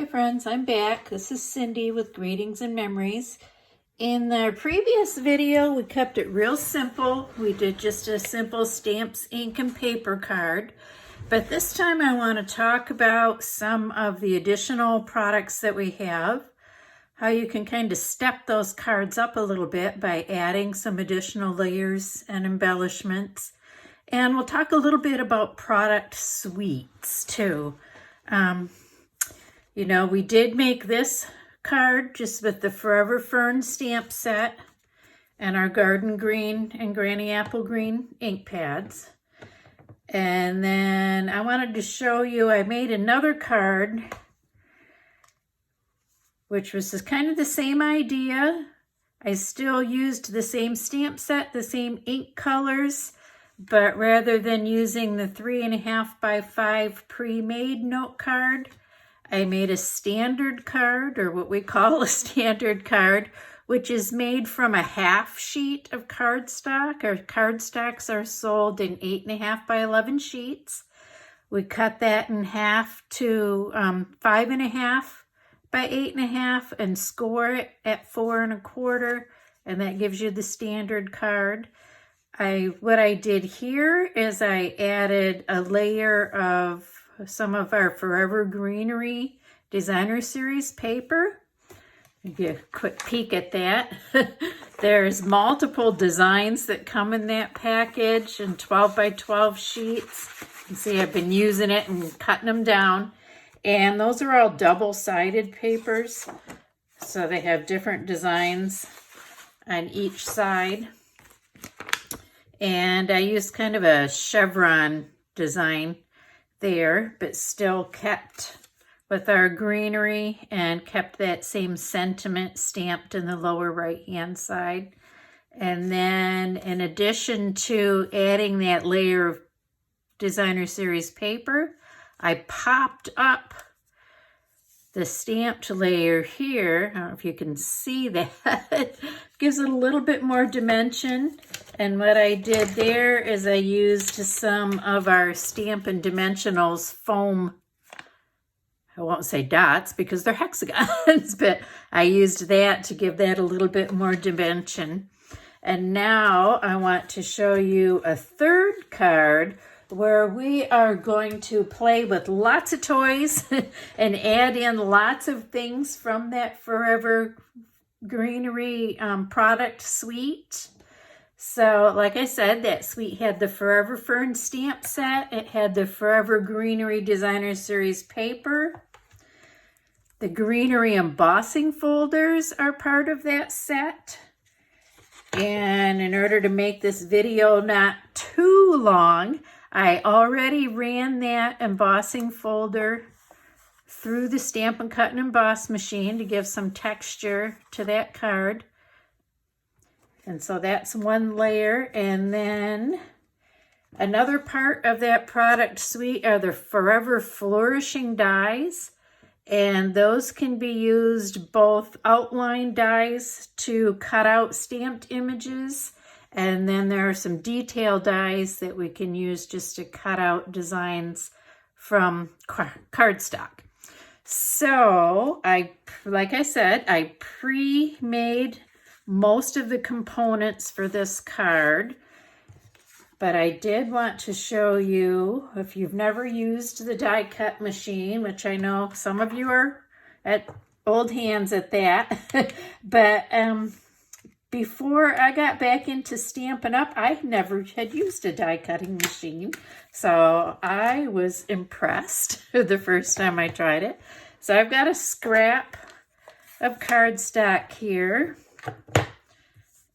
Hi friends, I'm back. This is Cindy with Greetings and Memories. In the previous video, we kept it real simple. We did just a simple stamps, ink, and paper card. But this time I want to talk about some of the additional products that we have, how you can kind of step those cards up a little bit by adding some additional layers and embellishments. And we'll talk a little bit about product suites too. You know, we did make this card just with the Forever Fern stamp set and our Garden Green and Granny Apple Green ink pads. And then I wanted to show you, I made another card, which was just kind of the same idea. I still used the same stamp set, the same ink colors, but rather than using the 3.5 by 5 pre-made note card, I made a standard card, or what we call a standard card, which is made from a half sheet of cardstock. Our cardstocks are sold in 8.5 by 11 sheets. We cut that in half to 5.5 by 8.5 and score it at 4 1/4, and that gives you the standard card. What I did here is I added a layer of some of our Forever Greenery Designer Series paper. Give you a quick peek at that. There's multiple designs that come in that package in 12 by 12 sheets. You can see I've been using it and cutting them down. And those are all double-sided papers. So they have different designs on each side. And I used kind of a chevron design there, but still kept with our greenery and kept that same sentiment stamped in the lower right hand side. And then in addition to adding that layer of Designer Series paper, I popped up the stamped layer here. I don't know if you can see that. Gives it a little bit more dimension. And what I did there is I used some of our Stampin' Dimensionals foam, I won't say dots because they're hexagons, but I used that to give that a little bit more dimension. And now I want to show you a third card where we are going to play with lots of toys and add in lots of things from that Forever Greenery product suite. So like I said, that suite had the Forever Fern stamp set. It had the Forever Greenery Designer Series paper. The greenery embossing folders are part of that set. And in order to make this video not too long, I already ran that embossing folder through the Stampin' Cut and Emboss machine to give some texture to that card. And so that's one layer. And then another part of that product suite are the Forever Flourishing dies. And those can be used both outline dies to cut out stamped images. And then there are some detail dies that we can use just to cut out designs from cardstock. So like I said, I pre-made most of the components for this card, but I did want to show you, if you've never used the die cut machine, which I know some of you are at old hands at that, but before I got back into Stampin' Up, I never had used a die cutting machine, so I was impressed the first time I tried it. So I've got a scrap of cardstock here.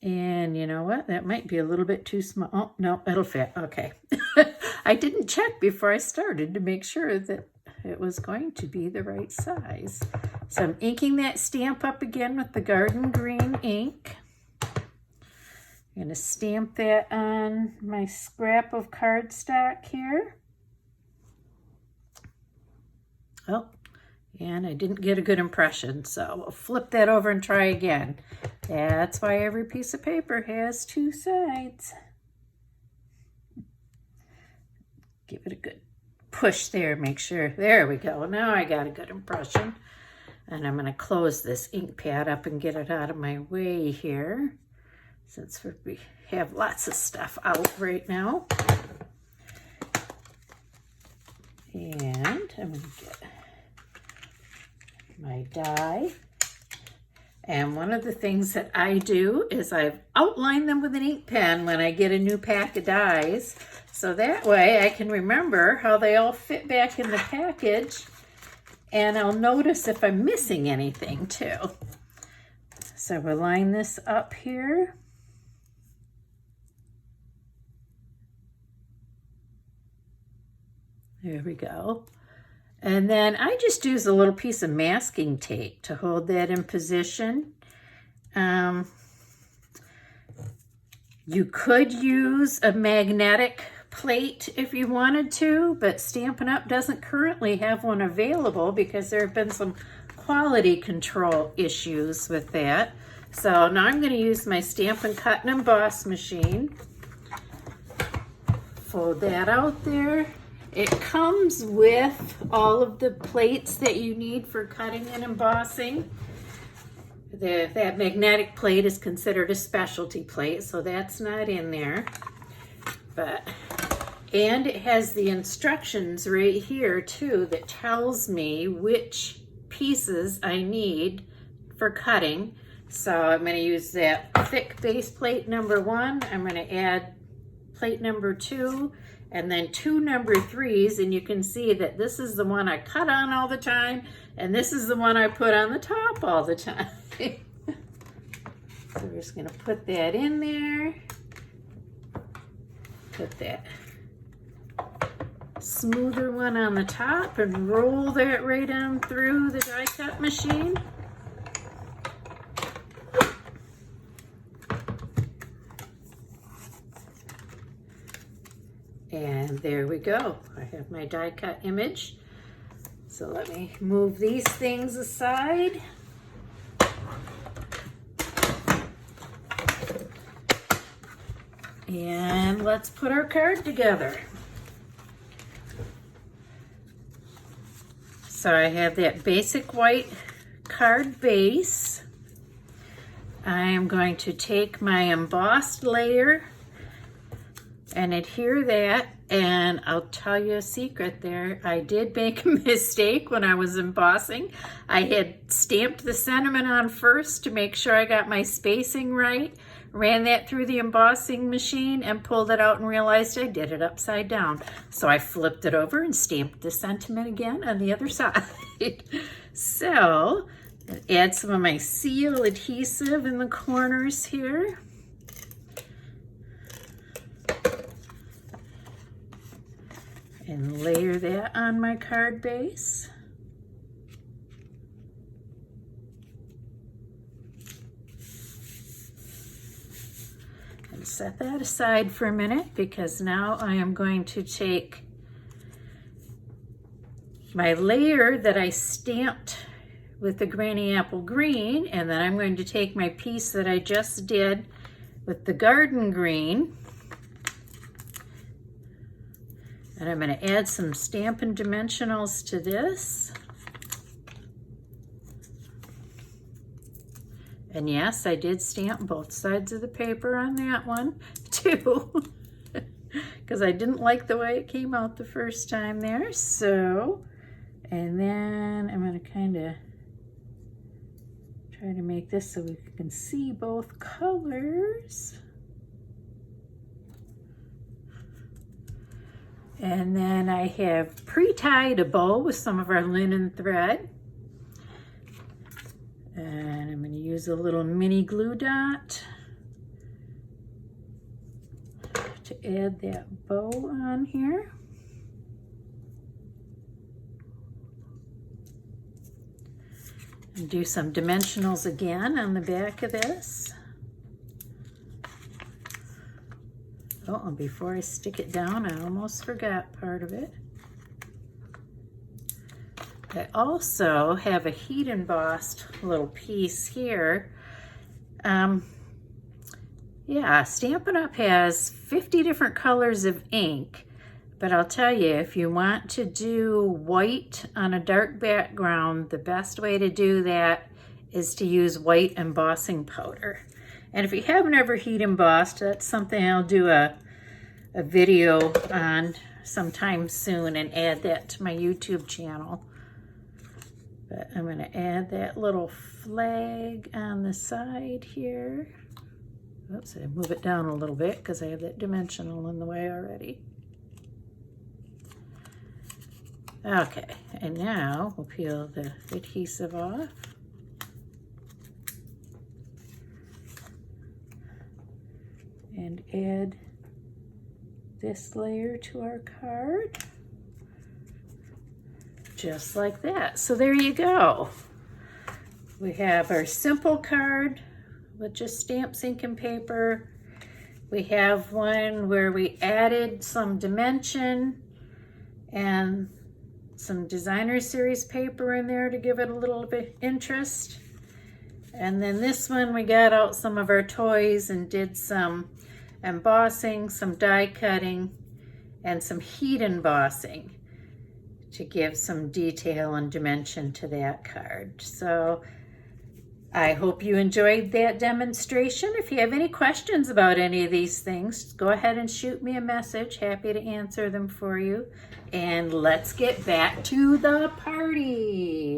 And you know what? That might be a little bit too small. Oh, no, it'll fit. Okay. I didn't check before I started to make sure that it was going to be the right size. So I'm inking that stamp up again with the Garden Green ink. I'm going to stamp that on my scrap of cardstock here. Oh, and I didn't get a good impression, so we'll flip that over and try again. That's why every piece of paper has two sides. Give it a good push there, make sure. There we go. Now I got a good impression. And I'm going to close this ink pad up and get it out of my way here, since we have lots of stuff out right now. And I'm going to get my die. And one of the things that I do is I've outlined them with an ink pen when I get a new pack of dies. So that way I can remember how they all fit back in the package, and I'll notice if I'm missing anything too. So we'll line this up here. There we go. And then I just use a little piece of masking tape to hold that in position. You could use a magnetic plate if you wanted to, but Stampin' Up! Doesn't currently have one available because there have been some quality control issues with that. So now I'm going to use my Stampin' Cut and Emboss machine. Fold that out there. It comes with all of the plates that you need for cutting and embossing. That magnetic plate is considered a specialty plate, so that's not in there. And it has the instructions right here too that tells me which pieces I need for cutting. So I'm going to use that thick base plate number 1. I'm going to add plate number 2. And then 2 number 3s, and you can see that this is the one I cut on all the time, and this is the one I put on the top all the time. So we're just gonna put that in there. Put that smoother one on the top and roll that right on through the die cut machine. And there we go. I have my die cut image. So let me move these things aside. And let's put our card together. So I have that basic white card base. I am going to take my embossed layer and adhere that, and I'll tell you a secret there. I did make a mistake when I was embossing. I had stamped the sentiment on first to make sure I got my spacing right, ran that through the embossing machine and pulled it out and realized I did it upside down. So I flipped it over and stamped the sentiment again on the other side. So add some of my seal adhesive in the corners here. And layer that on my card base. And set that aside for a minute, because now I am going to take my layer that I stamped with the Granny Apple Green, and then I'm going to take my piece that I just did with the Garden Green, and I'm going to add some Stampin' Dimensionals to this. And yes, I did stamp both sides of the paper on that one too, because I didn't like the way it came out the first time there. So, and then I'm going to kind of try to make this so we can see both colors. And then I have pre-tied a bow with some of our linen thread. And I'm going to use a little mini glue dot to add that bow on here. And do some dimensionals again on the back of this. Oh, and before I stick it down, I almost forgot part of it. I also have a heat embossed little piece here. Yeah, Stampin' Up! Has 50 different colors of ink, But I'll tell you, if you want to do white on a dark background, the best way to do that is to use white embossing powder. And if you haven't ever heat embossed, that's something I'll do a video on sometime soon and add that to my YouTube channel. But I'm going to add that little flag on the side here. Oops, I move it down a little bit because I have that dimensional in the way already. Okay, and now we'll peel the adhesive off. And add this layer to our card. Just like that. So there you go. We have our simple card with just stamps, ink, and paper. We have one where we added some dimension and some designer series paper in there to give it a little bit interest. And then this one, we got out some of our toys and did some embossing, some die cutting, and some heat embossing to give some detail and dimension to that card. So I hope you enjoyed that demonstration. If you have any questions about any of these things, go ahead and shoot me a message. Happy to answer them for you. And let's get back to the party.